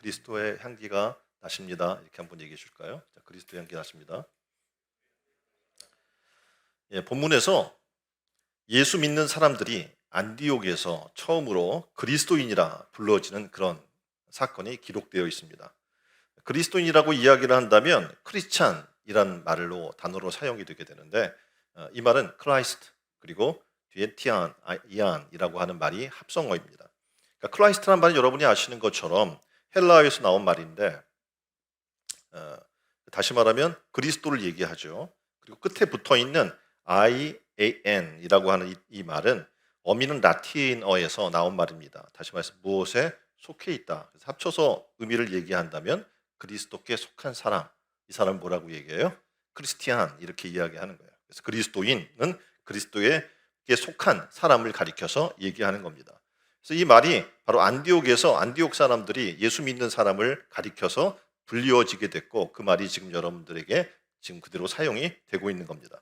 그리스도의 향기가 나십니다. 이렇게 한번 얘기해 줄까요? 자, 그리스도의 향기 나십니다. 본문에서 예수 믿는 사람들이 안디옥에서 처음으로 그리스도인이라 불러지는 그런 사건이 기록되어 있습니다. 그리스도인이라고 이야기를 한다면 크리스찬이란 말로 단어로 사용이 되게 되는데 이 말은 크라이스트 그리고 뒤에 이안이라고 하는 말이 합성어입니다. 그러니까 크라이스트란 말은 여러분이 아시는 것처럼 헬라어에서 나온 말인데 다시 말하면 그리스도를 얘기하죠. 그리고 끝에 붙어 있는 IAN이라고 하는 이 말은 어미는 라틴어에서 나온 말입니다. 다시 말해서 무엇에 속해 있다. 그래서 합쳐서 의미를 얘기한다면 그리스도께 속한 사람. 이 사람은 뭐라고 얘기해요? 크리스티안 이렇게 이야기하는 거예요. 그래서 그리스도인은 그리스도에게 속한 사람을 가리켜서 얘기하는 겁니다. 그래서 이 말이 바로 안디옥에서 안디옥 사람들이 예수 믿는 사람을 가리켜서 불리워지게 됐고 그 말이 지금 여러분들에게 지금 그대로 사용이 되고 있는 겁니다.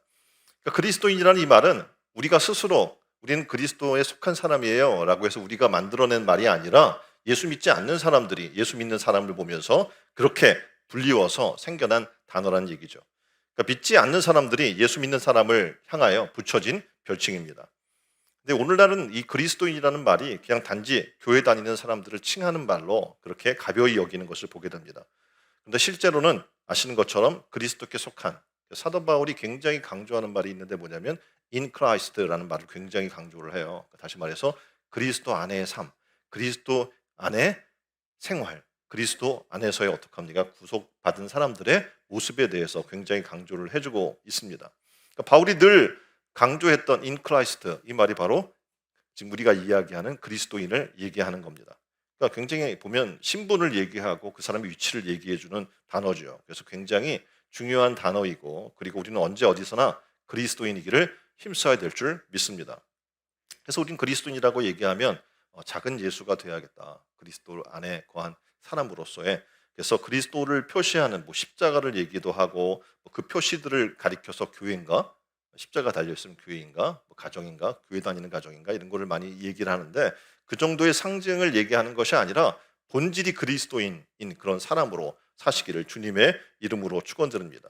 그러니까 그리스도인이라는 이 말은 우리가 스스로 우리는 그리스도에 속한 사람이에요 라고 해서 우리가 만들어낸 말이 아니라 예수 믿지 않는 사람들이 예수 믿는 사람을 보면서 그렇게 불리워서 생겨난 단어라는 얘기죠. 그러니까 믿지 않는 사람들이 예수 믿는 사람을 향하여 붙여진 별칭입니다. 근데 오늘날은 이 그리스도인이라는 말이 그냥 단지 교회 다니는 사람들을 칭하는 말로 그렇게 가벼이 여기는 것을 보게 됩니다. 그런데 실제로는 아시는 것처럼 그리스도께 속한 사도 바울이 굉장히 강조하는 말이 있는데 뭐냐면 in Christ라는 말을 굉장히 강조를 해요. 다시 말해서 그리스도 안에의 삶, 그리스도 안의 생활, 그리스도 안에서의 어떡합니까? 구속받은 사람들의 모습에 대해서 굉장히 강조를 해주고 있습니다. 그러니까 바울이 늘 강조했던 in Christ 이 말이 바로 지금 우리가 이야기하는 그리스도인을 얘기하는 겁니다. 그러니까 굉장히 보면 신분을 얘기하고 그 사람의 위치를 얘기해주는 단어죠. 그래서 굉장히 중요한 단어이고 그리고 우리는 언제 어디서나 그리스도인이기를 힘써야 될 줄 믿습니다. 그래서 우리는 그리스도인이라고 얘기하면 작은 예수가 되어야겠다. 그리스도 안에 거한 사람으로서의 그래서 그리스도를 표시하는 십자가를 얘기도 하고 그 표시들을 가리켜서 교회인가 십자가 달려있으면 교회인가 가정인가 교회 다니는 가정인가 이런 거를 많이 얘기를 하는데 그 정도의 상징을 얘기하는 것이 아니라 본질이 그리스도인인 그런 사람으로 사시기를 주님의 이름으로 축원드립니다.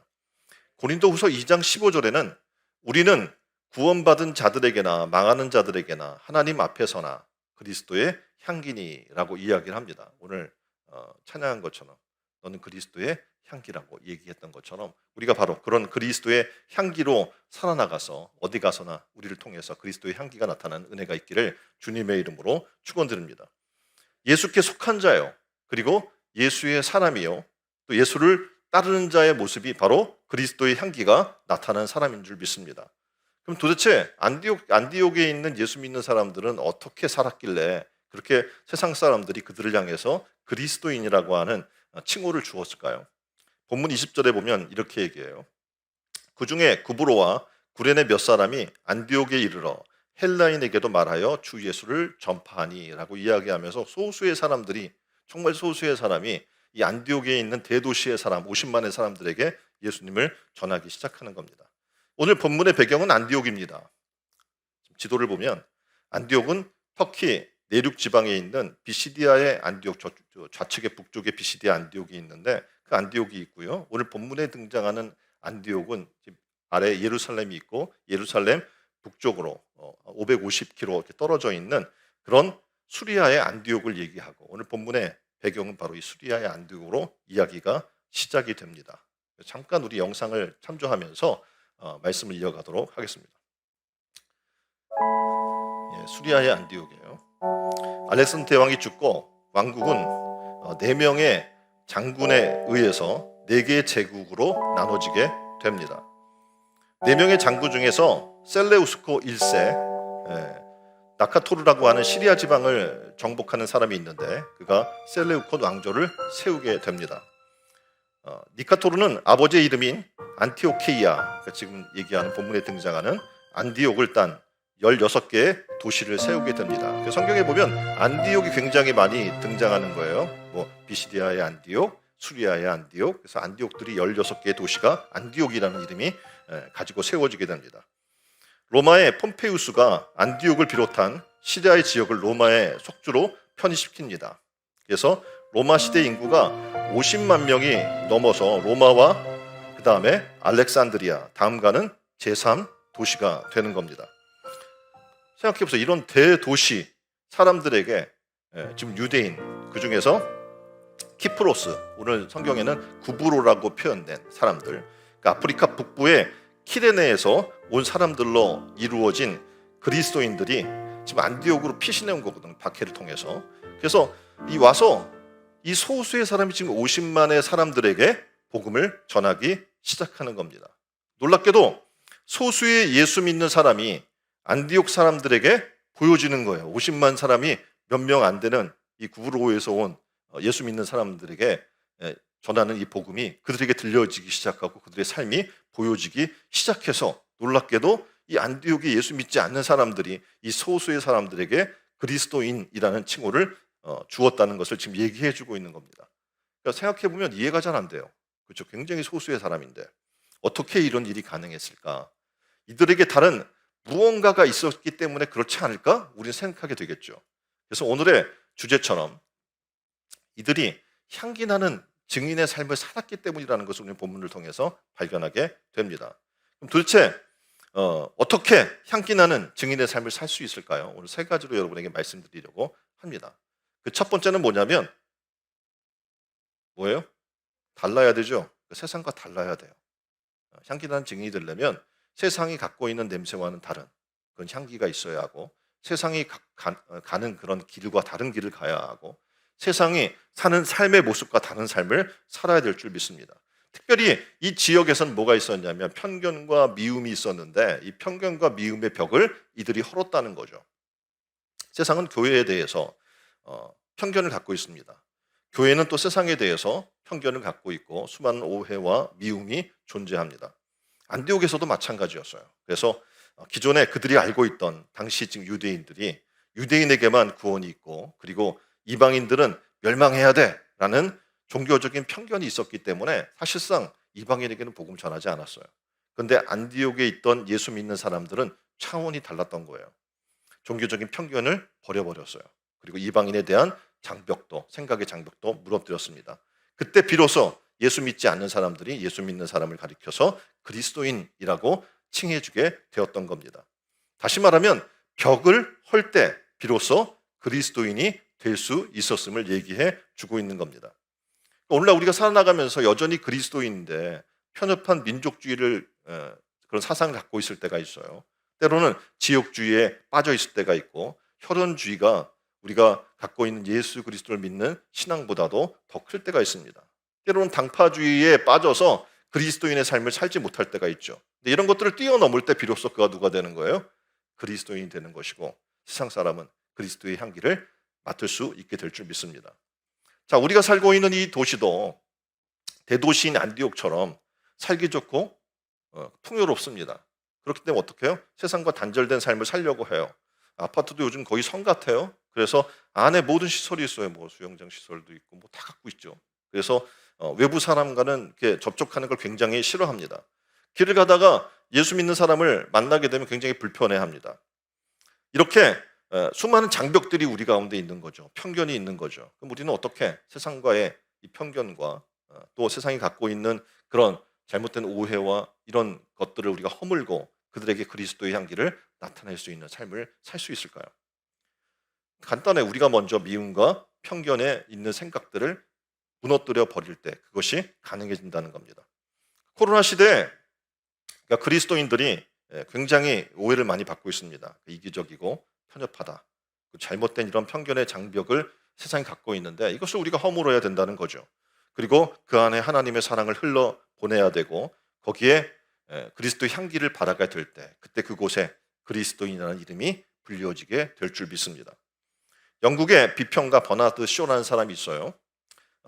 고린도후서 2장 15절에는 우리는 구원받은 자들에게나 망하는 자들에게나 하나님 앞에서나 그리스도의 향기니라고 이야기를 합니다. 오늘 찬양한 것처럼 너는 그리스도의 향기라고 얘기했던 것처럼 우리가 바로 그런 그리스도의 향기로 살아나가서 어디 가서나 우리를 통해서 그리스도의 향기가 나타나는 은혜가 있기를 주님의 이름으로 축원드립니다. 예수께 속한 자요 그리고 예수의 사람이요 또 예수를 따르는 자의 모습이 바로 그리스도의 향기가 나타나는 사람인 줄 믿습니다. 그럼 도대체 안디옥에 있는 예수 믿는 사람들은 어떻게 살았길래 그렇게 세상 사람들이 그들을 향해서 그리스도인이라고 하는 칭호를 주었을까요? 본문 20절에 보면 이렇게 얘기해요. 그 중에 구브로와 구레네 몇 사람이 안디옥에 이르러 헬라인에게도 말하여 주 예수를 전파하니라고 이야기하면서 소수의 사람들이 정말 소수의 사람이 이 안디옥에 있는 대도시의 사람 50만의 사람들에게 예수님을 전하기 시작하는 겁니다. 오늘 본문의 배경은 안디옥입니다. 지도를 보면 안디옥은 터키 내륙 지방에 있는 비시디아의 안디옥 좌측의 북쪽에 비시디아 안디옥이 있는데 그 안디옥이 있고요. 오늘 본문에 등장하는 안디옥은 아래 예루살렘이 있고 예루살렘 북쪽으로 550km 이렇게 떨어져 있는 그런 수리아의 안디옥을 얘기하고 오늘 본문의 배경은 바로 이 수리아의 안디옥으로 이야기가 시작이 됩니다. 잠깐 우리 영상을 참조하면서 말씀을 이어가도록 하겠습니다. 수리아의 안디옥이에요. 알렉산더 대왕이 죽고 왕국은 4명의 장군에 의해서 4개의 제국으로 나눠지게 됩니다. 4명의 장군 중에서 셀레우스코 1세 나카토르라고 하는 시리아 지방을 정복하는 사람이 있는데 그가 셀레우코 왕조를 세우게 됩니다. 니카토르는 아버지의 이름인 안티오케이아 그러니까 지금 얘기하는 본문에 등장하는 안디옥을 딴 16개의 도시를 세우게 됩니다. 성경에 보면 안디옥이 굉장히 많이 등장하는 거예요. 비시디아의 안디옥, 수리아의 안디옥 그래서 안디옥들이 16개의 도시가 안디옥이라는 이름이 가지고 세워지게 됩니다. 로마의 폼페이우스가 안디옥을 비롯한 시리아의 지역을 로마의 속주로 편입시킵니다. 그래서 로마 시대 인구가 50만 명이 넘어서 로마와 그 다음에 알렉산드리아, 다음 가는 제3 도시가 되는 겁니다. 생각해보세요. 이런 대도시 사람들에게 지금 유대인, 그 중에서 키프로스, 오늘 성경에는 구브로라고 표현된 사람들, 그러니까 아프리카 북부의 키레네에서 온 사람들로 이루어진 그리스도인들이 지금 안디옥으로 피신해 온 거거든요. 박해를 통해서. 그래서 이 와서 이 소수의 사람이 지금 50만의 사람들에게 복음을 전하기 시작하는 겁니다. 놀랍게도 소수의 예수 믿는 사람이 안디옥 사람들에게 보여지는 거예요. 50만 사람이 몇 명 안 되는 이 구브로에서 온 예수 믿는 사람들에게 전하는 이 복음이 그들에게 들려지기 시작하고 그들의 삶이 보여지기 시작해서 놀랍게도 이 안디옥에 예수 믿지 않는 사람들이 이 소수의 사람들에게 그리스도인이라는 칭호를 주었다는 것을 지금 얘기해 주고 있는 겁니다. 그러니까 생각해 보면 이해가 잘 안 돼요. 그렇죠? 굉장히 소수의 사람인데 어떻게 이런 일이 가능했을까? 이들에게 다른 무언가가 있었기 때문에 그렇지 않을까? 우리는 생각하게 되겠죠. 그래서 오늘의 주제처럼 이들이 향기나는 증인의 삶을 살았기 때문이라는 것을 우리는 본문을 통해서 발견하게 됩니다. 그럼 도대체 어떻게 향기나는 증인의 삶을 살 수 있을까요? 오늘 세 가지로 여러분에게 말씀드리려고 합니다. 그 첫 번째는 뭐냐면 뭐예요? 달라야 되죠. 세상과 달라야 돼요. 향기나는 증인이 되려면 세상이 갖고 있는 냄새와는 다른 그런 향기가 있어야 하고 세상이 가는 그런 길과 다른 길을 가야 하고 세상이 사는 삶의 모습과 다른 삶을 살아야 될 줄 믿습니다. 특별히 이 지역에서는 뭐가 있었냐면 편견과 미움이 있었는데 이 편견과 미움의 벽을 이들이 헐었다는 거죠. 세상은 교회에 대해서 편견을 갖고 있습니다. 교회는 또 세상에 대해서 편견을 갖고 있고 수많은 오해와 미움이 존재합니다. 안디옥에서도 마찬가지였어요. 그래서 기존에 그들이 알고 있던 당시 지금 유대인들이 유대인에게만 구원이 있고 그리고 이방인들은 멸망해야 돼라는 종교적인 편견이 있었기 때문에 사실상 이방인에게는 복음 전하지 않았어요. 그런데 안디옥에 있던 예수 믿는 사람들은 차원이 달랐던 거예요. 종교적인 편견을 버려버렸어요. 그리고 이방인에 대한 장벽도, 생각의 장벽도 무너뜨렸습니다. 그때 비로소 예수 믿지 않는 사람들이 예수 믿는 사람을 가리켜서 그리스도인이라고 칭해주게 되었던 겁니다. 다시 말하면 벽을 헐 때 비로소 그리스도인이 될 수 있었음을 얘기해 주고 있는 겁니다. 오늘날 우리가 살아나가면서 여전히 그리스도인인데 편협한 민족주의를 그런 사상을 갖고 있을 때가 있어요. 때로는 지역주의에 빠져 있을 때가 있고 혈연주의가 우리가 갖고 있는 예수 그리스도를 믿는 신앙보다도 더 클 때가 있습니다. 때로는 당파주의에 빠져서 그리스도인의 삶을 살지 못할 때가 있죠. 근데 이런 것들을 뛰어넘을 때 비로소 그가 누가 되는 거예요? 그리스도인이 되는 것이고 세상 사람은 그리스도의 향기를 맡을 수 있게 될 줄 믿습니다. 자, 우리가 살고 있는 이 도시도 대도시인 안디옥처럼 살기 좋고 풍요롭습니다. 그렇기 때문에 어떻게 해요? 세상과 단절된 삶을 살려고 해요. 아파트도 요즘 거의 성 같아요. 그래서 안에 모든 시설이 있어요. 뭐 수영장 시설도 있고 뭐 다 갖고 있죠. 그래서 외부 사람과는 이렇게 접촉하는 걸 굉장히 싫어합니다. 길을 가다가 예수 믿는 사람을 만나게 되면 굉장히 불편해합니다. 이렇게 수많은 장벽들이 우리 가운데 있는 거죠. 편견이 있는 거죠. 그럼 우리는 어떻게 세상과의 이 편견과 또 세상이 갖고 있는 그런 잘못된 오해와 이런 것들을 우리가 허물고 그들에게 그리스도의 향기를 나타낼 수 있는 삶을 살 수 있을까요? 간단해. 우리가 먼저 미움과 편견에 있는 생각들을 무너뜨려 버릴 때 그것이 가능해진다는 겁니다. 코로나 시대에 그러니까 그리스도인들이 굉장히 오해를 많이 받고 있습니다. 이기적이고 편협하다. 잘못된 이런 편견의 장벽을 세상이 갖고 있는데 이것을 우리가 허물어야 된다는 거죠. 그리고 그 안에 하나님의 사랑을 흘러 보내야 되고 거기에 그리스도의 향기를 발하게 될 때 그때 그곳에 그리스도인이라는 이름이 불리워지게 될 줄 믿습니다. 영국의 비평가 버나드 쇼라는 사람이 있어요.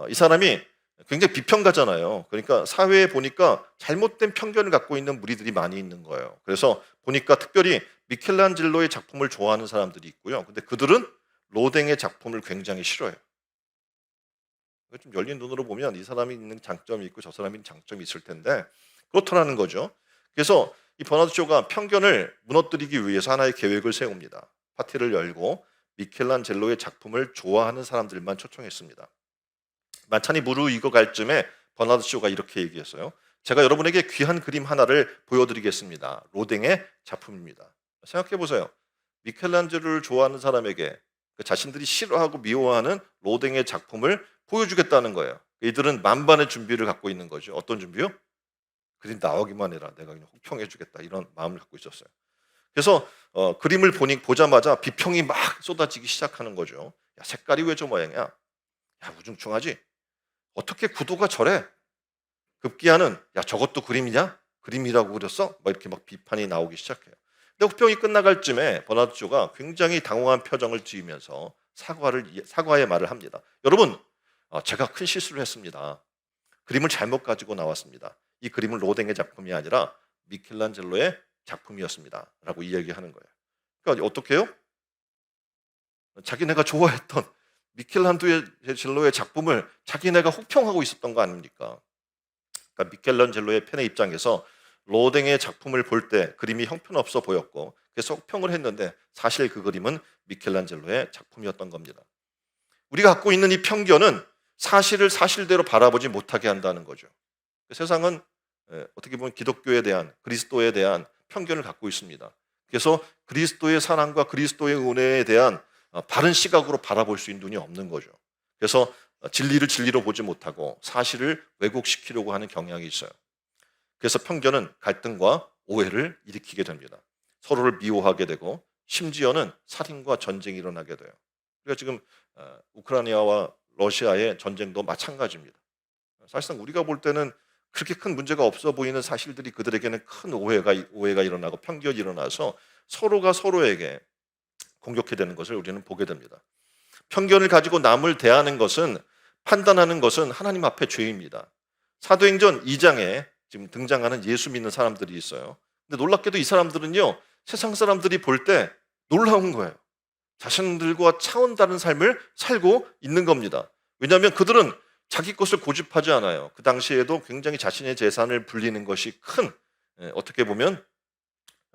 이 사람이 굉장히 비평가잖아요. 그러니까 사회에 보니까 잘못된 편견을 갖고 있는 무리들이 많이 있는 거예요. 그래서 보니까 특별히 미켈란젤로의 작품을 좋아하는 사람들이 있고요. 근데 그들은 로댕의 작품을 굉장히 싫어해요. 좀 열린 눈으로 보면 이 사람이 있는 장점이 있고 저 사람이 있는 장점이 있을 텐데 그렇더라는 거죠. 그래서 이 버나드 쇼가 편견을 무너뜨리기 위해서 하나의 계획을 세웁니다. 파티를 열고 미켈란젤로의 작품을 좋아하는 사람들만 초청했습니다. 만찬이 무르익어 갈 쯤에 버나드 쇼가 이렇게 얘기했어요. 제가 여러분에게 귀한 그림 하나를 보여드리겠습니다. 로댕의 작품입니다. 생각해 보세요. 미켈란젤로를 좋아하는 사람에게 그 자신들이 싫어하고 미워하는 로댕의 작품을 보여주겠다는 거예요. 이들은 만반의 준비를 갖고 있는 거죠. 어떤 준비요? 그림 나오기만 해라. 내가 그냥 혹평해 주겠다. 이런 마음을 갖고 있었어요. 그래서 그림을 보자마자 비평이 막 쏟아지기 시작하는 거죠. 야, 색깔이 왜 저 모양이야? 야, 우중충하지? 어떻게 구도가 저래? 급기야는 야, 저것도 그림이냐? 그림이라고 그렸어? 막 이렇게 막 비판이 나오기 시작해요. 근데 혹평이 끝나갈 쯤에 버나드 쇼가 굉장히 당황한 표정을 지으면서 사과의 말을 합니다. 여러분, 제가 큰 실수를 했습니다. 그림을 잘못 가지고 나왔습니다. 이 그림은 로댕의 작품이 아니라 미켈란젤로의 작품이었습니다. 라고 이야기하는 거예요. 그러니까 어떻게 해요? 자기네가 좋아했던 미켈란젤로의 작품을 자기네가 혹평하고 있었던 거 아닙니까? 그러니까 미켈란젤로의 팬의 입장에서 로댕의 작품을 볼 때 그림이 형편없어 보였고 그래서 혹평을 했는데 사실 그 그림은 미켈란젤로의 작품이었던 겁니다. 우리가 갖고 있는 이 편견은 사실을 사실대로 바라보지 못하게 한다는 거죠. 세상은 어떻게 보면 기독교에 대한 그리스도에 대한 편견을 갖고 있습니다. 그래서 그리스도의 사랑과 그리스도의 은혜에 대한 바른 시각으로 바라볼 수 있는 눈이 없는 거죠. 그래서 진리를 진리로 보지 못하고 사실을 왜곡시키려고 하는 경향이 있어요. 그래서 편견은 갈등과 오해를 일으키게 됩니다. 서로를 미워하게 되고 심지어는 살인과 전쟁이 일어나게 돼요. 우리가 지금 우크라이나와 러시아의 전쟁도 마찬가지입니다. 사실상 우리가 볼 때는 그렇게 큰 문제가 없어 보이는 사실들이 그들에게는 큰 오해가 일어나고 편견이 일어나서 서로가 서로에게 공격해 되는 것을 우리는 보게 됩니다. 편견을 가지고 남을 대하는 것은 판단하는 것은 하나님 앞에 죄입니다. 사도행전 2장에 지금 등장하는 예수 믿는 사람들이 있어요. 근데 놀랍게도 이 사람들은요, 세상 사람들이 볼 때 놀라운 거예요. 자신들과 차원 다른 삶을 살고 있는 겁니다. 왜냐하면 그들은 자기 것을 고집하지 않아요. 그 당시에도 굉장히 자신의 재산을 불리는 것이 큰 어떻게 보면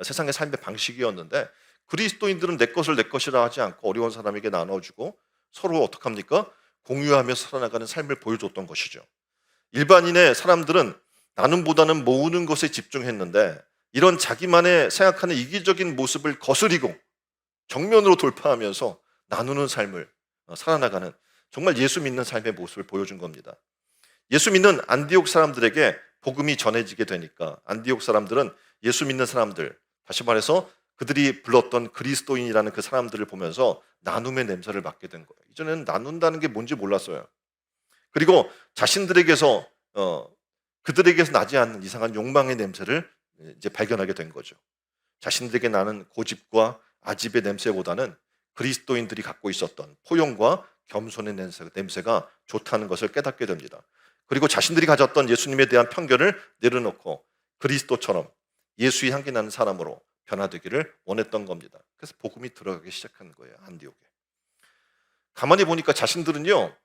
세상의 삶의 방식이었는데 그리스도인들은 내 것을 내 것이라 하지 않고 어려운 사람에게 나눠주고 서로 어떡합니까? 공유하며 살아나가는 삶을 보여줬던 것이죠. 일반인의 사람들은 나눔보다는 모으는 것에 집중했는데 이런 자기만의 생각하는 이기적인 모습을 거스리고 정면으로 돌파하면서 나누는 삶을 살아나가는 정말 예수 믿는 삶의 모습을 보여준 겁니다. 예수 믿는 안디옥 사람들에게 복음이 전해지게 되니까 안디옥 사람들은 예수 믿는 사람들, 다시 말해서 그들이 불렀던 그리스도인이라는 그 사람들을 보면서 나눔의 냄새를 맡게 된 거예요. 이전에는 나눈다는 게 뭔지 몰랐어요. 그리고 자신들에게서 그들에게서 나지 않는 이상한 욕망의 냄새를 이제 발견하게 된 거죠. 자신들에게 나는 고집과 아집의 냄새보다는 그리스도인들이 갖고 있었던 포용과 겸손의 냄새가 좋다는 것을 깨닫게 됩니다. 그리고 자신들이 가졌던 예수님에 대한 편견을 내려놓고 그리스도처럼 예수의 향기 나는 사람으로 변화되기를 원했던 겁니다. 그래서 복음이 들어가기 시작한 거예요, 안디옥에. 가만히 보니까 자신들은요,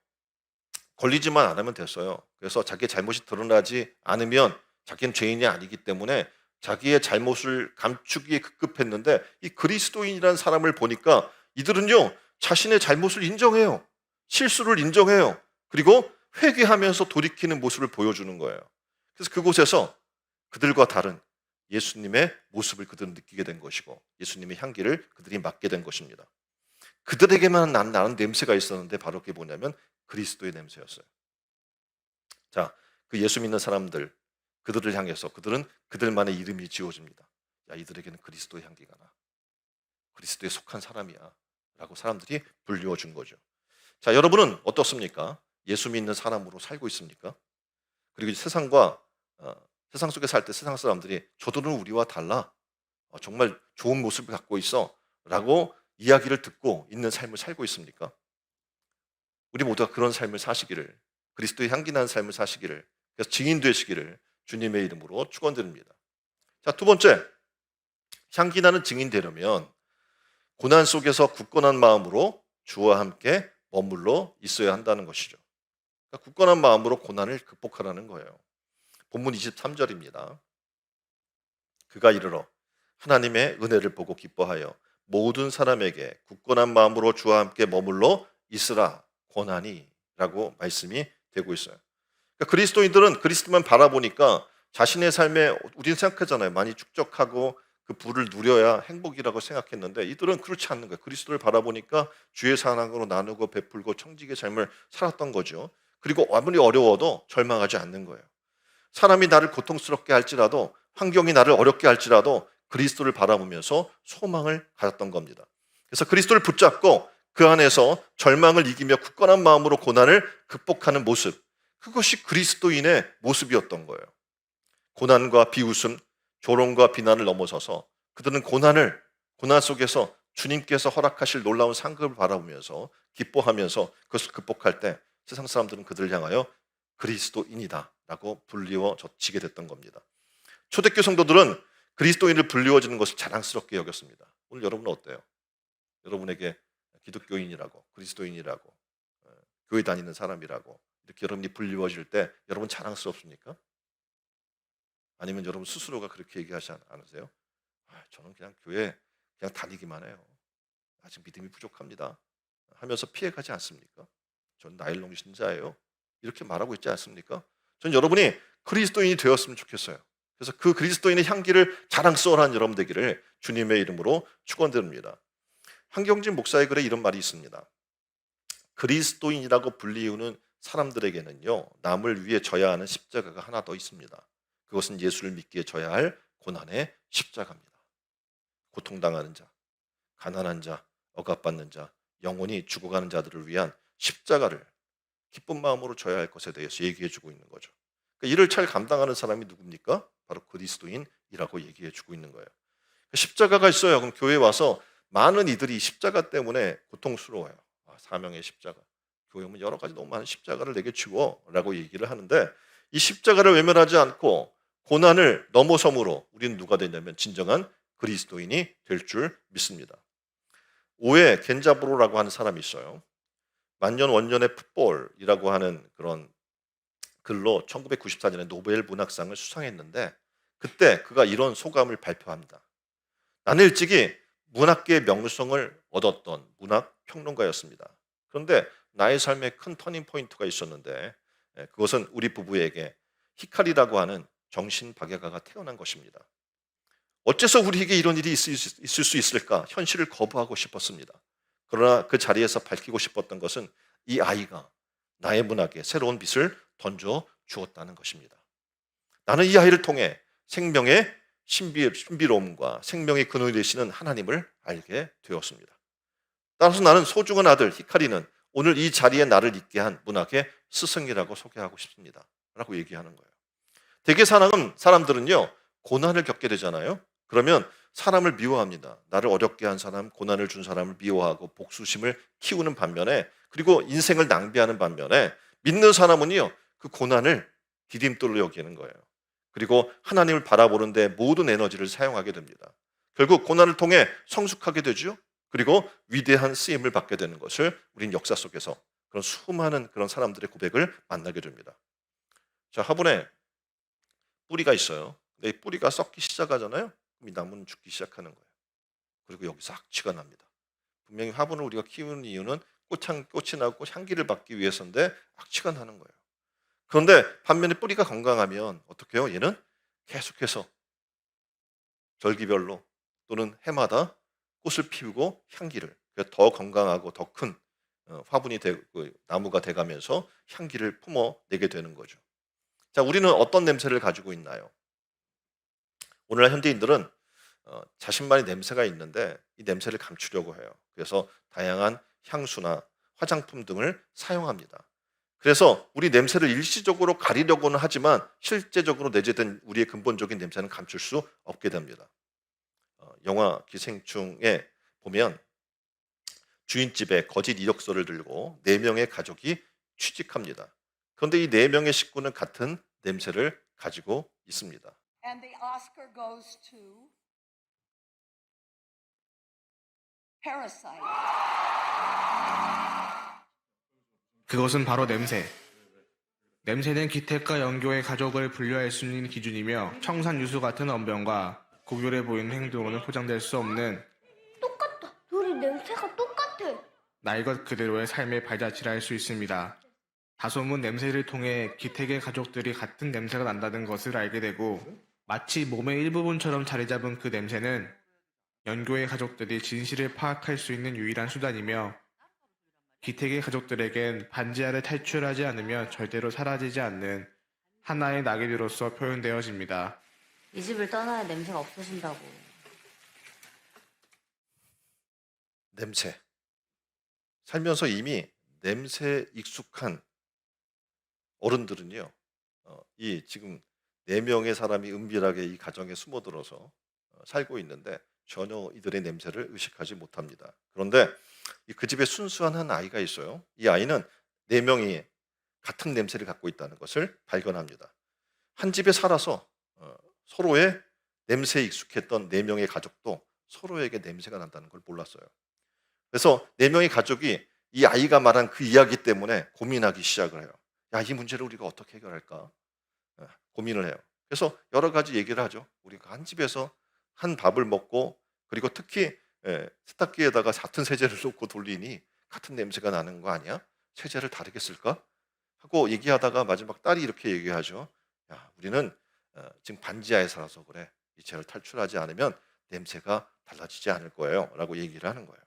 걸리지만 않으면 됐어요. 그래서 자기의 잘못이 드러나지 않으면 자기는 죄인이 아니기 때문에 자기의 잘못을 감추기에 급급했는데 이 그리스도인이라는 사람을 보니까 이들은요, 자신의 잘못을 인정해요. 실수를 인정해요. 그리고 회개하면서 돌이키는 모습을 보여주는 거예요. 그래서 그곳에서 그들과 다른 예수님의 모습을 그들은 느끼게 된 것이고 예수님의 향기를 그들이 맡게 된 것입니다. 그들에게만 나는 냄새가 있었는데 바로 그게 뭐냐면 그리스도의 냄새였어요. 자, 그 예수 믿는 사람들, 그들을 향해서 그들은 그들만의 이름이 지어집니다. 야, 이들에게는 그리스도의 향기가 나. 그리스도에 속한 사람이야. 라고 사람들이 불리워 준 거죠. 자, 여러분은 어떻습니까? 예수 믿는 사람으로 살고 있습니까? 그리고 세상과 세상 속에 살 때 세상 사람들이 저들은 우리와 달라. 정말 좋은 모습을 갖고 있어. 라고 이야기를 듣고 있는 삶을 살고 있습니까? 우리 모두가 그런 삶을 사시기를, 그리스도의 향기 나는 삶을 사시기를, 그래서 증인 되시기를 주님의 이름으로 축원드립니다. 자, 두 번째, 향기 나는 증인 되려면 고난 속에서 굳건한 마음으로 주와 함께 머물러 있어야 한다는 것이죠. 그러니까 굳건한 마음으로 고난을 극복하라는 거예요. 본문 23절입니다. 그가 이르러 하나님의 은혜를 보고 기뻐하여 모든 사람에게 굳건한 마음으로 주와 함께 머물러 있으라 권하니 라고 말씀이 되고 있어요. 그러니까 그리스도인들은 그리스도만 바라보니까 자신의 삶에 우리는 생각하잖아요. 많이 축적하고 그 부를 누려야 행복이라고 생각했는데 이들은 그렇지 않는 거예요. 그리스도를 바라보니까 주의 사랑으로 나누고 베풀고 청지기의 삶을 살았던 거죠. 그리고 아무리 어려워도 절망하지 않는 거예요. 사람이 나를 고통스럽게 할지라도 환경이 나를 어렵게 할지라도 그리스도를 바라보면서 소망을 가졌던 겁니다. 그래서 그리스도를 붙잡고 그 안에서 절망을 이기며 굳건한 마음으로 고난을 극복하는 모습, 그것이 그리스도인의 모습이었던 거예요. 고난과 비웃음, 조롱과 비난을 넘어서서 그들은 고난 속에서 주님께서 허락하실 놀라운 상급을 바라보면서 기뻐하면서 그것을 극복할 때 세상 사람들은 그들을 향하여 그리스도인이다 라고 불리워지게 됐던 겁니다. 초대교 성도들은 그리스도인을 불리워지는 것을 자랑스럽게 여겼습니다. 오늘 여러분은 어때요? 여러분에게 기독교인이라고, 그리스도인이라고, 교회 다니는 사람이라고 이렇게 여러분이 불리워질 때 여러분 자랑스럽습니까? 아니면 여러분 스스로가 그렇게 얘기하지 않으세요? 저는 그냥 교회 그냥 다니기만 해요. 아직 믿음이 부족합니다. 하면서 피해가지 않습니까? 전 나일론 신자예요. 이렇게 말하고 있지 않습니까? 전 여러분이 그리스도인이 되었으면 좋겠어요. 그래서 그 그리스도인의 향기를 자랑스러워하는 여러분 되기를 주님의 이름으로 축원드립니다. 한경진 목사의 글에 이런 말이 있습니다. 그리스도인이라고 불리우는 사람들에게는요, 남을 위해 져야 하는 십자가가 하나 더 있습니다. 그것은 예수를 믿기에 져야 할 고난의 십자가입니다. 고통당하는 자, 가난한 자, 억압받는 자, 영원히 죽어가는 자들을 위한 십자가를 기쁜 마음으로 져야 할 것에 대해서 얘기해주고 있는 거죠. 그러니까 이를 잘 감당하는 사람이 누굽니까? 바로 그리스도인이라고 얘기해주고 있는 거예요. 십자가가 있어요. 그럼 교회에 와서 많은 이들이 십자가 때문에 고통스러워요. 사명의 십자가. 교회 오면 여러 가지 너무 많은 십자가를 내게 주어 라고 얘기를 하는데 이 십자가를 외면하지 않고 고난을 넘어섬으로 우리는 누가 되냐면 진정한 그리스도인이 될 줄 믿습니다. 오에 겐자브로라고 하는 사람이 있어요. 만년 원년의 풋볼이라고 하는 그런 글로 1994년에 노벨 문학상을 수상했는데 그때 그가 이런 소감을 발표합니다. 나는 일찍이 문학계의 명성을 얻었던 문학 평론가였습니다. 그런데 나의 삶에 큰 터닝 포인트가 있었는데 그것은 우리 부부에게 히카리라고 하는 정신 박약아가 태어난 것입니다. 어째서 우리에게 이런 일이 있을 수 있을까? 현실을 거부하고 싶었습니다. 그러나 그 자리에서 밝히고 싶었던 것은 이 아이가 나의 문학에 새로운 빛을 던져 주었다는 것입니다. 나는 이 아이를 통해 생명의 신비로움과 생명의 근원이 되시는 하나님을 알게 되었습니다. 따라서 나는 소중한 아들 히카리는 오늘 이 자리에 나를 있게 한 문학의 스승이라고 소개하고 싶습니다. 라고 얘기하는 거예요. 대개 사람들은요, 고난을 겪게 되잖아요. 그러면 사람을 미워합니다. 나를 어렵게 한 사람, 고난을 준 사람을 미워하고 복수심을 키우는 반면에, 그리고 인생을 낭비하는 반면에 믿는 사람은요, 그 고난을 디딤돌로 여기는 거예요. 그리고 하나님을 바라보는 데 모든 에너지를 사용하게 됩니다. 결국 고난을 통해 성숙하게 되죠. 그리고 위대한 쓰임을 받게 되는 것을 우린 역사 속에서 그런 수많은 그런 사람들의 고백을 만나게 됩니다. 자, 화분에 뿌리가 있어요. 근데 이 뿌리가 썩기 시작하잖아요. 그럼 이 나무는 죽기 시작하는 거예요. 그리고 여기서 악취가 납니다. 분명히 화분을 우리가 키우는 이유는 꽃이 나고 향기를 받기 위해서인데 악취가 나는 거예요. 그런데 반면에 뿌리가 건강하면 어떻게 해요? 얘는 계속해서 절기별로 또는 해마다 꽃을 피우고 향기를 더 건강하고 더 큰 화분이 나무가 돼가면서 향기를 품어내게 되는 거죠. 자, 우리는 어떤 냄새를 가지고 있나요? 오늘날 현대인들은 자신만의 냄새가 있는데 이 냄새를 감추려고 해요. 그래서 다양한 향수나 화장품 등을 사용합니다. 그래서 우리 냄새를 일시적으로 가리려고는 하지만 실제적으로 내재된 우리의 근본적인 냄새는 감출 수 없게 됩니다. 영화 기생충에 보면 주인집에 거짓 이력서를 들고 4명의 가족이 취직합니다. 그런데 이 4명의 식구는 같은 냄새를 가지고 있습니다. And the Oscar goes to Parasite. 그것은 바로 냄새. 냄새는 기택과 연교의 가족을 분류할 수 있는 기준이며 청산유수 같은 언변과 고결해 보이는 행동으로는 포장될 수 없는 똑같다. 둘이 냄새가 똑같아. 날 것 그대로의 삶의 발자취를 할 수 있습니다. 다소문 냄새를 통해 기택의 가족들이 같은 냄새가 난다는 것을 알게 되고 마치 몸의 일부분처럼 자리 잡은 그 냄새는 연교의 가족들이 진실을 파악할 수 있는 유일한 수단이며 기택의 가족들에겐 반지하를 탈출하지 않으면 절대로 사라지지 않는 하나의 낙인으로서 표현되어집니다. 이 집을 떠나야 냄새가 없어진다고. 냄새. 살면서 이미 냄새에 익숙한 어른들은요, 이 지금 4명의 사람이 은밀하게 이 가정에 숨어들어서 살고 있는데 전혀 이들의 냄새를 의식하지 못합니다. 그런데 그 집에 순수한 한 아이가 있어요. 이 아이는 4명이 같은 냄새를 갖고 있다는 것을 발견합니다. 한 집에 살아서 서로의 냄새에 익숙했던 4명의 가족도 서로에게 냄새가 난다는 걸 몰랐어요. 그래서 4명의 가족이 이 아이가 말한 그 이야기 때문에 고민하기 시작을 해요. 야, 이 문제를 우리가 어떻게 해결할까? 고민을 해요. 그래서 여러 가지 얘기를 하죠. 우리가 한 집에서 한 밥을 먹고 그리고 특히 세탁기에다가 같은 세제를 놓고 돌리니 같은 냄새가 나는 거 아니야? 세제를 다르게 쓸까? 하고 얘기하다가 마지막 딸이 이렇게 얘기하죠. 야, 우리는 지금 반지하에 살아서 그래. 이 죄를 탈출하지 않으면 냄새가 달라지지 않을 거예요. 라고 얘기를 하는 거예요.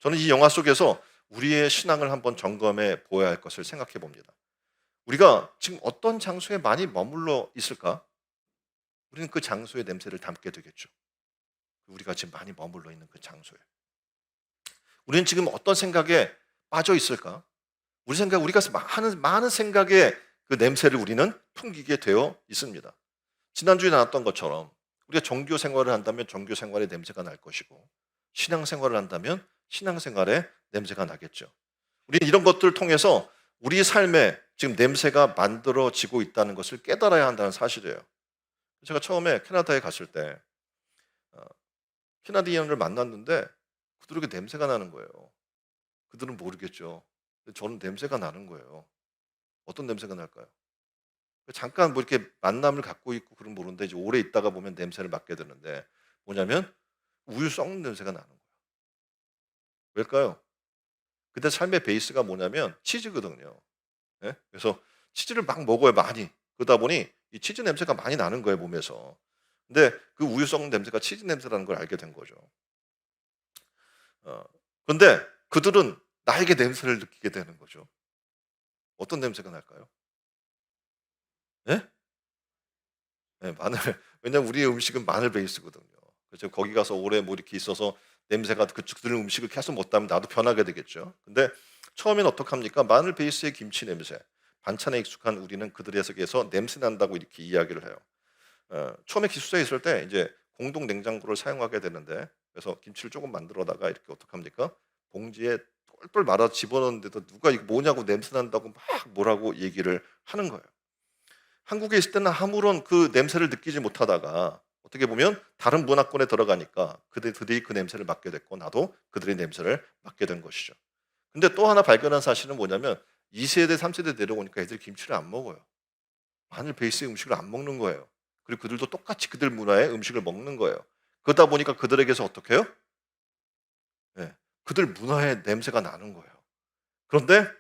저는 이 영화 속에서 우리의 신앙을 한번 점검해 보아야 할 것을 생각해 봅니다. 우리가 지금 어떤 장소에 많이 머물러 있을까? 우리는 그 장소의 냄새를 담게 되겠죠. 우리가 지금 많이 머물러 있는 그 장소에. 우리는 지금 어떤 생각에 빠져 있을까? 우리가 하는 많은 생각에 그 냄새를 우리는 풍기게 되어 있습니다. 지난주에 나왔던 것처럼 우리가 종교 생활을 한다면 종교 생활의 냄새가 날 것이고 신앙 생활을 한다면 신앙 생활의 냄새가 나겠죠. 우리는 이런 것들을 통해서 우리 삶에 지금 냄새가 만들어지고 있다는 것을 깨달아야 한다는 사실이에요. 제가 처음에 캐나다에 갔을 때 캐나디언을 만났는데 그들에게 냄새가 나는 거예요. 그들은 모르겠죠. 근데 저는 냄새가 나는 거예요. 어떤 냄새가 날까요? 잠깐 뭐 이렇게 만남을 갖고 있고 그런 모르는데 이제 오래 있다가 보면 냄새를 맡게 되는데 뭐냐면 우유 썩는 냄새가 나는 거예요. 왜일까요? 그때 삶의 베이스가 뭐냐면 치즈거든요. 예? 그래서 치즈를 막 먹어요, 많이. 그러다 보니 이 치즈 냄새가 많이 나는 거예요, 몸에서. 근데 그 우유 썩는 냄새가 치즈 냄새라는 걸 알게 된 거죠. 그런데 그들은 나에게 냄새를 느끼게 되는 거죠. 어떤 냄새가 날까요? 예? 네, 마늘. 왜냐면 우리의 음식은 마늘 베이스거든요. 그래서 거기 가서 오래 뭐 이렇게 있어서 냄새가 그들 음식을 계속 먹다면 나도 변하게 되겠죠. 근데 처음엔 어떡합니까? 마늘 베이스의 김치 냄새. 반찬에 익숙한 우리는 그들의 세계에서 냄새 난다고 이렇게 이야기를 해요. 처음에 기숙사에 있을 때 이제 공동 냉장고를 사용하게 되는데 그래서 김치를 조금 만들어다가 이렇게 어떡합니까? 봉지에 똘똘 말아 집어넣는데도 누가 이거 뭐냐고 냄새 난다고 막 뭐라고 얘기를 하는 거예요. 한국에 있을 때는 아무런 그 냄새를 느끼지 못하다가 어떻게 보면 다른 문화권에 들어가니까 그들이 그 냄새를 맡게 됐고 나도 그들의 냄새를 맡게 된 것이죠. 근데 또 하나 발견한 사실은 뭐냐면 2세대, 3세대 내려오니까 애들이 김치를 안 먹어요. 마늘 베이스의 음식을 안 먹는 거예요. 그리고 그들도 똑같이 그들 문화의 음식을 먹는 거예요. 그러다 보니까 그들에게서 어떻게 해요? 네, 그들 문화의 냄새가 나는 거예요. 그런데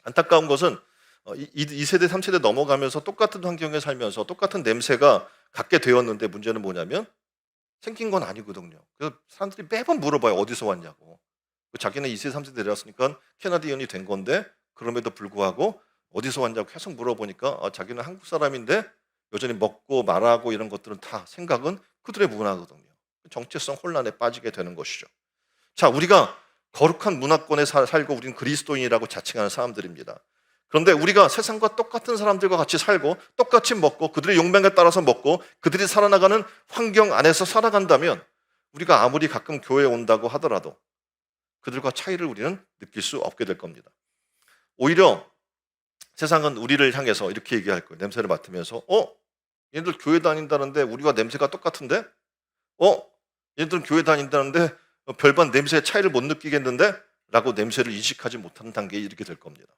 안타까운 것은 2세대, 3세대 넘어가면서 똑같은 환경에 살면서 똑같은 냄새가 갖게 되었는데 문제는 뭐냐면 생긴 건 아니거든요. 그래서 사람들이 매번 물어봐요. 어디서 왔냐고. 자기는 2세대, 3세대 내려왔으니까 캐나디언이 된 건데 그럼에도 불구하고 어디서 왔냐고 계속 물어보니까 자기는 한국 사람인데 여전히 먹고 말하고 이런 것들은 다 생각은 그들의 문화거든요. 정체성 혼란에 빠지게 되는 것이죠. 자, 우리가 거룩한 문화권에 살고 우리는 그리스도인이라고 자칭하는 사람들입니다. 그런데 우리가 세상과 똑같은 사람들과 같이 살고 똑같이 먹고 그들의 용맹에 따라서 먹고 그들이 살아나가는 환경 안에서 살아간다면 우리가 아무리 가끔 교회에 온다고 하더라도 그들과 차이를 우리는 느낄 수 없게 될 겁니다. 오히려 세상은 우리를 향해서 이렇게 얘기할 거예요. 냄새를 맡으면서 얘네들 교회 다닌다는데 우리와 냄새가 똑같은데? 얘네들은 교회 다닌다는데 별반 냄새의 차이를 못 느끼겠는데? 라고 냄새를 인식하지 못하는 단계에 이르게 될 겁니다.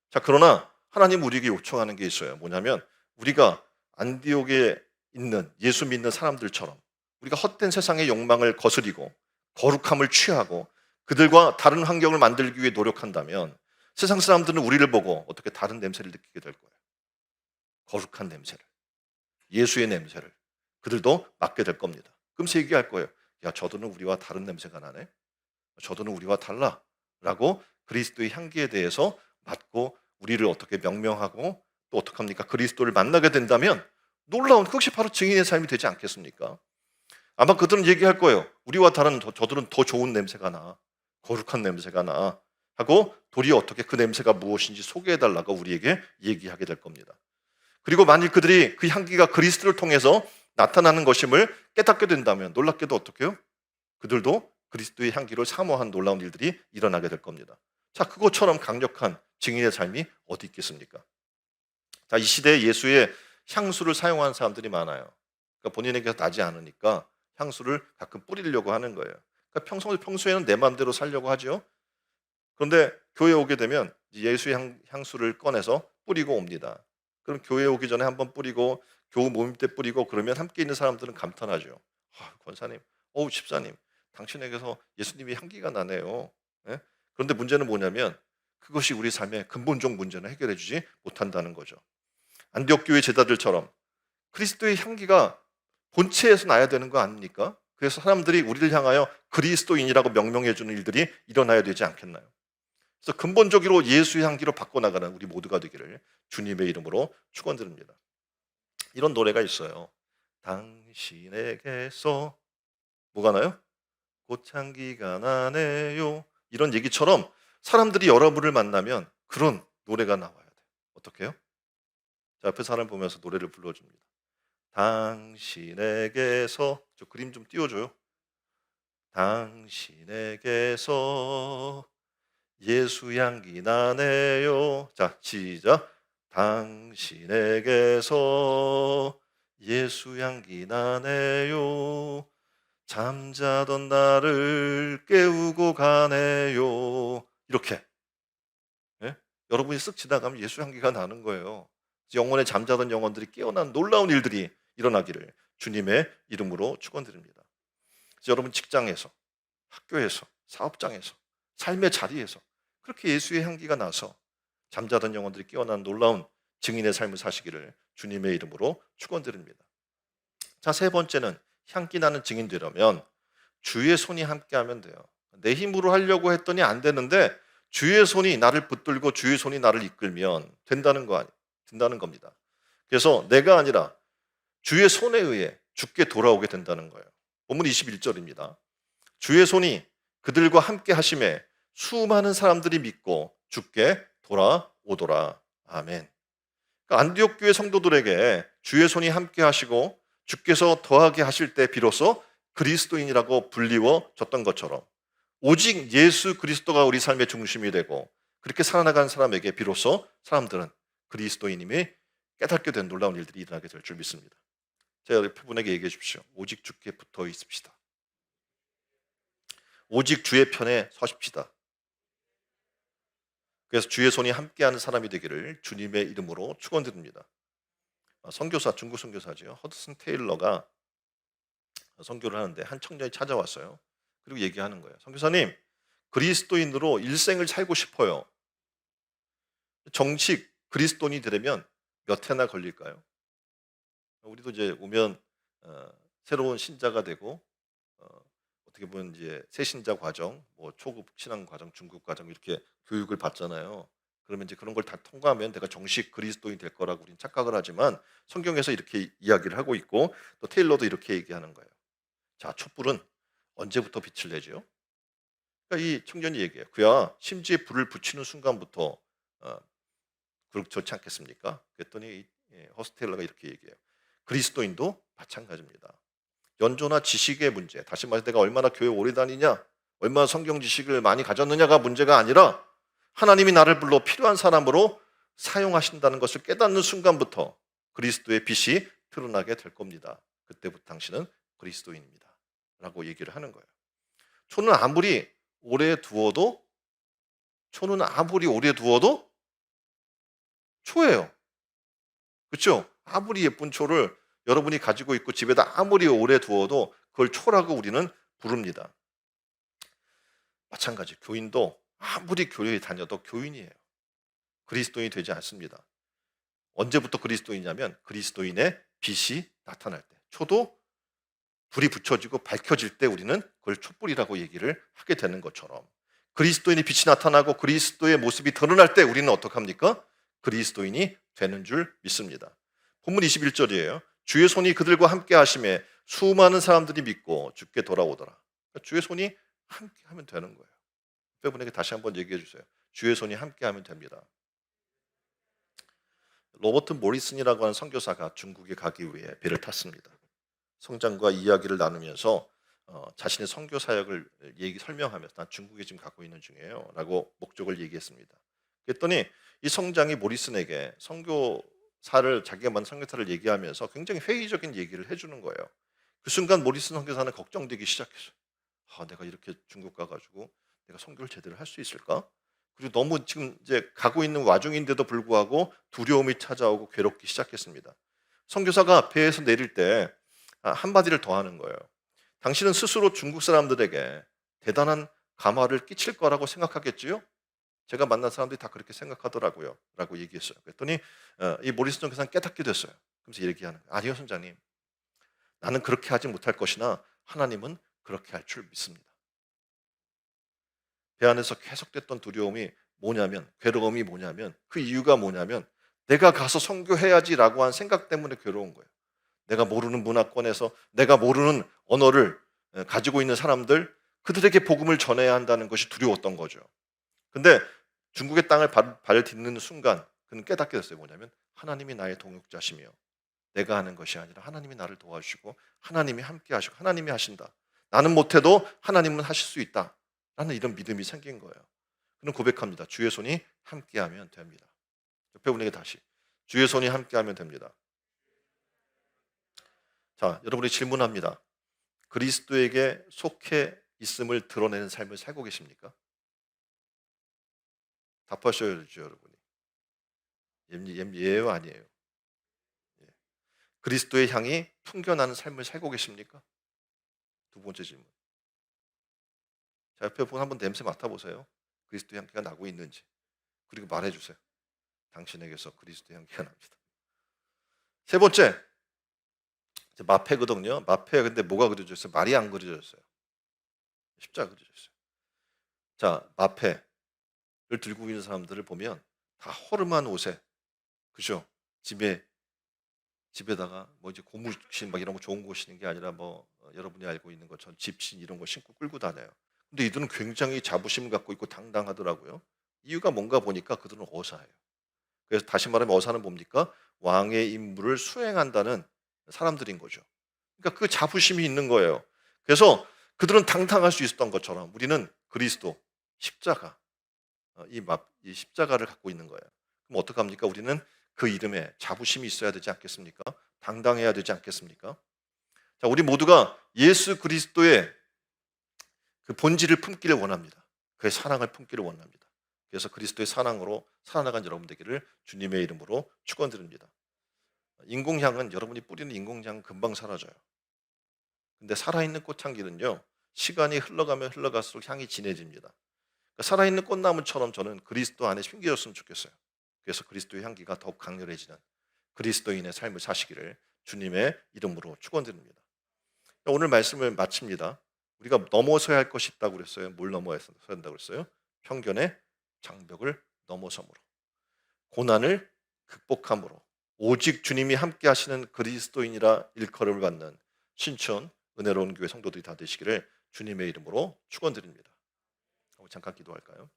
자, 그러나 하나님 우리에게 요청하는 게 있어요. 뭐냐면 우리가 안디옥에 있는 예수 믿는 사람들처럼 우리가 헛된 세상의 욕망을 거스리고 거룩함을 취하고 그들과 다른 환경을 만들기 위해 노력한다면 세상 사람들은 우리를 보고 어떻게 다른 냄새를 느끼게 될 거예요. 거룩한 냄새를, 예수의 냄새를 그들도 맡게 될 겁니다. 그러면서 얘기할 거예요. 야, 저들은 우리와 다른 냄새가 나네. 저들은 우리와 달라. 라고 그리스도의 향기에 대해서 맡고 우리를 어떻게 명명하고 또 어떡합니까? 그리스도를 만나게 된다면 놀라운, 그것이 바로 증인의 삶이 되지 않겠습니까? 아마 그들은 얘기할 거예요. 우리와 다른 저들은 더 좋은 냄새가 나. 거룩한 냄새가 나. 하고 도리어 어떻게 그 냄새가 무엇인지 소개해달라고 우리에게 얘기하게 될 겁니다. 그리고 만일 그들이 그 향기가 그리스도를 통해서 나타나는 것임을 깨닫게 된다면 놀랍게도 어떻게 해요? 그들도 그리스도의 향기를 사모한 놀라운 일들이 일어나게 될 겁니다. 자, 그것처럼 강력한 증인의 삶이 어디 있겠습니까? 자, 이 시대에 예수의 향수를 사용하는 사람들이 많아요. 그러니까 본인에게서 나지 않으니까 향수를 가끔 뿌리려고 하는 거예요. 그러니까 평소에는 내 마음대로 살려고 하죠. 그런데 교회에 오게 되면 예수의 향수를 꺼내서 뿌리고 옵니다. 그럼 교회에 오기 전에 한번 뿌리고 교우 모임 때 뿌리고 그러면 함께 있는 사람들은 감탄하죠. 권사님, 집사님, 당신에게서 예수님의 향기가 나네요. 예? 그런데 문제는 뭐냐면 그것이 우리 삶의 근본적 문제는 해결해 주지 못한다는 거죠. 안디옥 교회 제자들처럼 그리스도의 향기가 본체에서 나야 되는 거 아닙니까? 그래서 사람들이 우리를 향하여 그리스도인이라고 명명해 주는 일들이 일어나야 되지 않겠나요? 그래서 근본적으로 예수의 향기로 바꿔나가는 우리 모두가 되기를 주님의 이름으로 축원드립니다. 이런 노래가 있어요. 당신에게서 뭐가 나요? 꽃향기가 나네요. 이런 얘기처럼 사람들이 여러분을 만나면 그런 노래가 나와야 돼요. 어떻게 해요? 자, 옆에 사람 보면서 노래를 불러줍니다. 당신에게서, 저 그림 좀 띄워줘요. 당신에게서 예수 향기 나네요. 자, 시작. 당신에게서 예수 향기 나네요. 잠자던 나를 깨우고 가네요. 이렇게. 예? 여러분이 쓱 지나가면 예수 향기가 나는 거예요. 영혼에 잠자던 영혼들이 깨어난 놀라운 일들이 일어나기를 주님의 이름으로 축원드립니다. 여러분 직장에서, 학교에서, 사업장에서, 삶의 자리에서 그렇게 예수의 향기가 나서 잠자던 영혼들이 깨어난 놀라운 증인의 삶을 사시기를 주님의 이름으로 축원드립니다. 자, 세 번째는 향기 나는 증인 되려면 주의 손이 함께하면 돼요. 내 힘으로 하려고 했더니 안 되는데 주의 손이 나를 붙들고 주의 손이 나를 이끌면 된다는 겁니다. 그래서 내가 아니라 주의 손에 의해 주께 돌아오게 된다는 거예요. 본문 21절입니다. 주의 손이 그들과 함께 하심에 수많은 사람들이 믿고 주께 돌아오더라. 아멘. 그러니까 안디옥 교회 성도들에게 주의 손이 함께 하시고 주께서 더하게 하실 때 비로소 그리스도인이라고 불리워졌던 것처럼 오직 예수 그리스도가 우리 삶의 중심이 되고 그렇게 살아나간 사람에게 비로소 사람들은 그리스도인임이 깨닫게 된 놀라운 일들이 일어나게 될 줄 믿습니다. 제가 옆에 분에게 얘기해 주십시오. 오직 주께 붙어 있읍시다. 오직 주의 편에 서십시다. 그래서 주의 손이 함께하는 사람이 되기를 주님의 이름으로 축원드립니다. 선교사, 중국 선교사죠. 허드슨 테일러가 선교를 하는데 한 청년이 찾아왔어요. 그리고 얘기하는 거예요. 선교사님, 그리스도인으로 일생을 살고 싶어요. 정식 그리스도인이 되려면 몇 해나 걸릴까요? 우리도 이제 오면 새로운 신자가 되고 어떻게 보면 이제 새신자 과정, 뭐 초급 신앙 과정, 중급 과정 이렇게 교육을 받잖아요. 그러면 이제 그런 걸 다 통과하면 내가 정식 그리스도인이 될 거라고 우리는 착각을 하지만 성경에서 이렇게 이야기를 하고 있고 또 테일러도 이렇게 얘기하는 거예요. 자, 촛불은 언제부터 빛을 내죠? 그러니까 이 청년이 얘기해요. 그야 심지에 불을 붙이는 순간부터 그렇지 않겠습니까? 그랬더니 허스 테일러가 이렇게 얘기해요. 그리스도인도 마찬가지입니다. 연조나 지식의 문제, 다시 말해서 내가 얼마나 교회 오래 다니냐, 얼마나 성경 지식을 많이 가졌느냐가 문제가 아니라 하나님이 나를 불러 필요한 사람으로 사용하신다는 것을 깨닫는 순간부터 그리스도의 빛이 드러나게 될 겁니다. 그때부터 당신은 그리스도인입니다. 라고 얘기를 하는 거예요. 초는 아무리 오래 두어도 초예요. 그렇죠? 아무리 예쁜 초를 여러분이 가지고 있고 집에다 아무리 오래 두어도 그걸 초라고 우리는 부릅니다. 마찬가지 교인도 아무리 교회에 다녀도 교인이에요. 그리스도인이 되지 않습니다. 언제부터 그리스도인이냐면 그리스도인의 빛이 나타날 때, 초도 불이 붙여지고 밝혀질 때 우리는 그걸 촛불이라고 얘기를 하게 되는 것처럼, 그리스도인의 빛이 나타나고 그리스도의 모습이 드러날 때 우리는 어떻게 합니까? 그리스도인이 되는 줄 믿습니다. 본문 21절이에요. 주의 손이 그들과 함께 하심에 수많은 사람들이 믿고 주께 돌아오더라. 그러니까 주의 손이 함께 하면 되는 거예요. 여러분에게 다시 한번 얘기해 주세요. 주의 손이 함께 하면 됩니다. 로버트 모리슨이라고 하는 선교사가 중국에 가기 위해 배를 탔습니다. 성장과 이야기를 나누면서 자신의 선교 사역을 설명하면서 난 중국에 지금 가고 있는 중이에요 라고 목적을 얘기했습니다. 그랬더니 이 성장이 모리슨에게 선교사를, 자기가 만든 선교사를 얘기하면서 굉장히 회의적인 얘기를 해주는 거예요. 그 순간 모리슨 선교사는 걱정되기 시작했어요. 내가 이렇게 중국 가가지고 내가 선교를 제대로 할 수 있을까? 그리고 너무 지금 이제 가고 있는 와중인데도 불구하고 두려움이 찾아오고 괴롭기 시작했습니다. 선교사가 배에서 내릴 때 한마디를 더 하는 거예요. 당신은 스스로 중국 사람들에게 대단한 감화를 끼칠 거라고 생각하겠지요? 제가 만난 사람들이 다 그렇게 생각하더라고요 라고 얘기했어요. 그랬더니 이 모리슨 선교사는 깨닫게 됐어요. 그러면서 얘기하는 거예요. 아니요 선장님, 나는 그렇게 하지 못할 것이나 하나님은 그렇게 할 줄 믿습니다. 배 안에서 계속됐던 두려움이 뭐냐면, 괴로움이 뭐냐면, 그 이유가 뭐냐면 내가 가서 선교해야지라고 한 생각 때문에 괴로운 거예요. 내가 모르는 문화권에서 내가 모르는 언어를 가지고 있는 사람들, 그들에게 복음을 전해야 한다는 것이 두려웠던 거죠. 근데 중국의 땅을 발을 딛는 순간 그는 깨닫게 됐어요. 뭐냐면 하나님이 나의 동역자시며 내가 하는 것이 아니라 하나님이 나를 도와주시고 하나님이 함께 하시고 하나님이 하신다. 나는 못해도 하나님은 하실 수 있다 라는 이런 믿음이 생긴 거예요. 그는 고백합니다. 주의 손이 함께하면 됩니다. 옆에 분에게 다시, 주의 손이 함께하면 됩니다. 자, 여러분이 질문합니다. 그리스도에게 속해 있음을 드러내는 삶을 살고 계십니까? 답하셔야죠, 여러분이. 예요, 아니에요? 예. 그리스도의 향이 풍겨나는 삶을 살고 계십니까? 두 번째 질문. 자, 옆에 분 한번 냄새 맡아보세요. 그리스도 향기가 나고 있는지. 그리고 말해주세요. 당신에게서 그리스도 향기가 납니다. 세 번째, 마패거든요. 마패, 근데 뭐가 그려져 있어요? 말이 안 그려졌어요. 십자가 그려져 있어요. 자, 마패를 들고 있는 사람들을 보면 다 허름한 옷에, 그죠? 집에다가 뭐 이제 고무신 막 이런 거 좋은 거 신는 게 아니라 뭐 여러분이 알고 있는 것처럼 집신 이런 거 신고 끌고 다녀요. 근데 이들은 굉장히 자부심을 갖고 있고 당당하더라고요. 이유가 뭔가 보니까 그들은 어사예요. 그래서 다시 말하면 어사는 뭡니까? 왕의 임무를 수행한다는 사람들인 거죠. 그러니까 그 자부심이 있는 거예요. 그래서 그들은 당당할 수 있었던 것처럼 우리는 그리스도, 십자가, 이 십자가를 갖고 있는 거예요. 그럼 어떡합니까? 우리는 그 이름에 자부심이 있어야 되지 않겠습니까? 당당해야 되지 않겠습니까? 자, 우리 모두가 예수 그리스도의 그 본질을 품기를 원합니다. 그의 사랑을 품기를 원합니다. 그래서 그리스도의 사랑으로 살아나간 여러분 되기를 주님의 이름으로 축원드립니다. 인공향은, 여러분이 뿌리는 인공향은 금방 사라져요. 근데 살아있는 꽃향기는요, 시간이 흘러가면 흘러갈수록 향이 진해집니다. 그러니까 살아있는 꽃나무처럼 저는 그리스도 안에 숨겨졌으면 좋겠어요. 그래서 그리스도의 향기가 더욱 강렬해지는 그리스도인의 삶을 사시기를 주님의 이름으로 축원드립니다. 오늘 말씀을 마칩니다. 우리가 넘어서야 할 것이 있다고 그랬어요. 뭘 넘어야 한다고 그랬어요? 편견의 장벽을 넘어섬으로, 고난을 극복함으로, 오직 주님이 함께 하시는 그리스도인이라 일컬음을 받는 신촌 은혜로운 교회 성도들이 다 되시기를 주님의 이름으로 축원드립니다. 잠깐 기도할까요?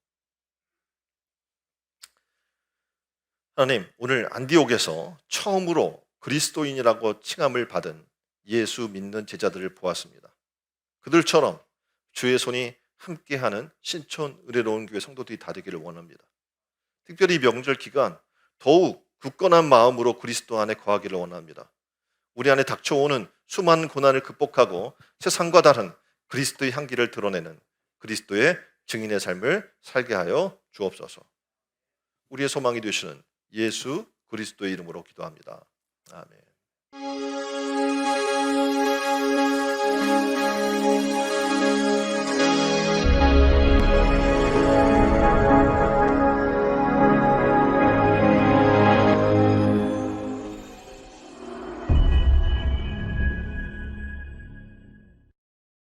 하나님, 오늘 안디옥에서 처음으로 그리스도인이라고 칭함을 받은 예수 믿는 제자들을 보았습니다. 그들처럼 주의 손이 함께하는 신촌 은혜로운 교회 성도들이 다 되기를 원합니다. 특별히 명절 기간 더욱 굳건한 마음으로 그리스도 안에 거하기를 원합니다. 우리 안에 닥쳐오는 수많은 고난을 극복하고 세상과 다른 그리스도의 향기를 드러내는 그리스도의 증인의 삶을 살게 하여 주옵소서. 우리의 소망이 되시는 예수 그리스도의 이름으로 기도합니다. 아멘.